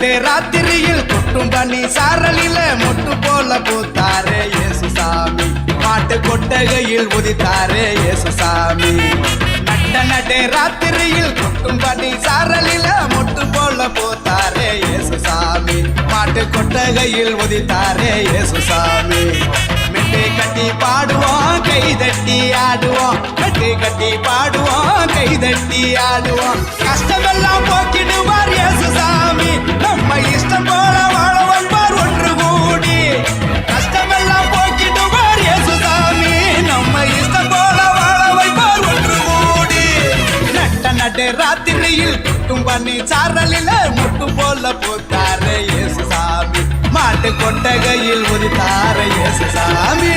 நடு ராத்திரியில் கொட்டும் பனி சாரலில மொட்டு போல பூத்தாரே இயேசு சாமி மாட்டு கொட்டகையில் உதித்தாரே இயேசு சாமி நடு ராத்திரியில் கொட்டும் பனி சாரலில மொட்டு போல பூத்தாரே இயேசு சாமி மாட்டு கொட்டகையில் உதித்தாரே இயேசு சாமி மெட்டு கட்டி பாடுவோம் கை தட்டி ஆடுவோம் மெட்டு கட்டி பாடுவோம் கை தட்டி ஆடுவோம் கஷ்டமெல்லாம் போக்கிடுவார் இயேசு சாமி நம்ம இஷ்டம் போல வாழ வந்தார் ஒன்று கூடி கஷ்டமெல்லாம் போக்கிடுவார் இயேசு சாமி நம்ம இஷ்டம் போல வாழ வைப்பார் ஒன்று கூடி நடு ராத்திரியில் குட்டும் பண்ணி சாரலில முட்டு போல பூத்தாரே இயேசு சாமி மாட்டு கொட்டகையில் உதித்தாரே இயேசு சாமி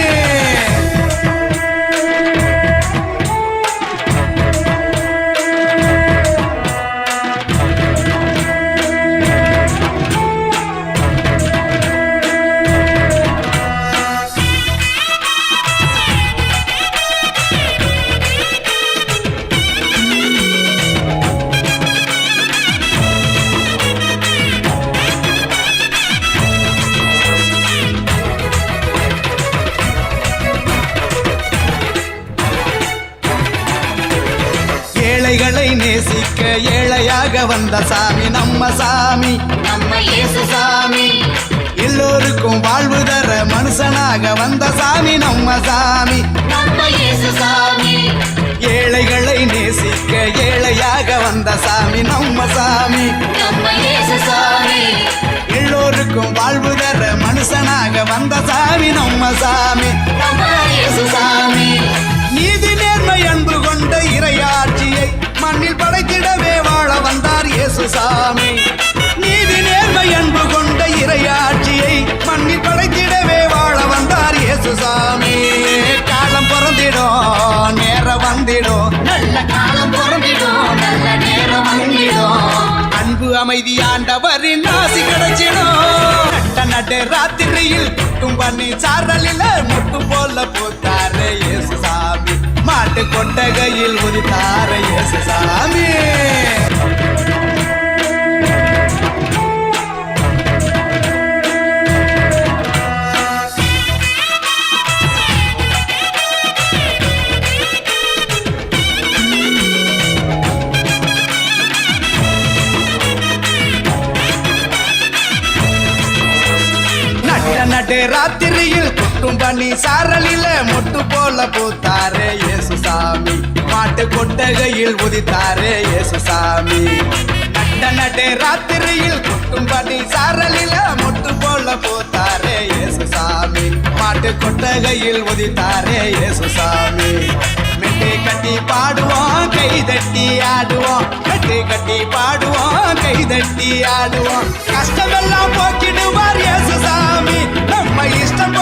ஏழைகளை நேசிக்க ஏழையாக வந்த சாமி நம்ம சாமி நம்ம இயேசு சாமி எல்லோருக்கும் வாழ்வு தர மனுஷனாக வந்த சாமி நம்ம சாமி நம்ம இயேசு சாமி ஏழைகளை நேசிக்க ஏழையாக வந்த சாமி நம்ம சாமி நம்ம இயேசு சாமி எல்லோருக்கும் வாழ்வு தர மனுஷனாக வந்த சாமி நம்ம சாமி நம்ம இயேசு சாமி நீதி நேர்மை அன்பு கொண்ட இறையாட்சியை மண்ணில் படைத்திடவே வாழ வந்தார் இயேசு சாமி நீதி நேர்மை அன்பு கொண்ட இறையாட்சியை மண்ணில் படைத்திடவே வாழ வந்தார் இயேசு சாமி காலம் பிறந்திடும் நேரம் வந்திடும் நல்ல காலம் பிறந்திடும் நல்ல நேரம் வந்திடும் அன்பு அமைதி ஆண்டவரின் ஆசி கிடைச்சிடும் நடு ராத்திரியில் குட்டும் பண்ணி சாரலில முட்டு போல பூத்தாரே இயேசு சாமி மாட்டு கொட்டகையில் உதித்தாரே இயேசு சாமி நடு ராத்திரியில் கொட்டும் பண்ணி சாரலில மொட்டு போல பூத்தாரே இயேசு சாமி மாட்டு கொட்டகையில் உதித்தாரே இயேசு சாமி நடு ராத்திரியில் கொட்டும் பண்ணி சாரலில மொட்டு போல பூத்தாரே இயேசு சாமி மாட்டு கொட்டகையில் உதித்தாரே இயேசு சாமி மெட்டு கட்டி பாடுவோம் கை தட்டி ஆடுவோம் மெட்டு கட்டி பாடுவோம் கை தட்டி ஆடுவோம் கஷ்டமெல்லாம் போக்கிடுவார் இயேசு சாமி நம்ம இஷ்டம்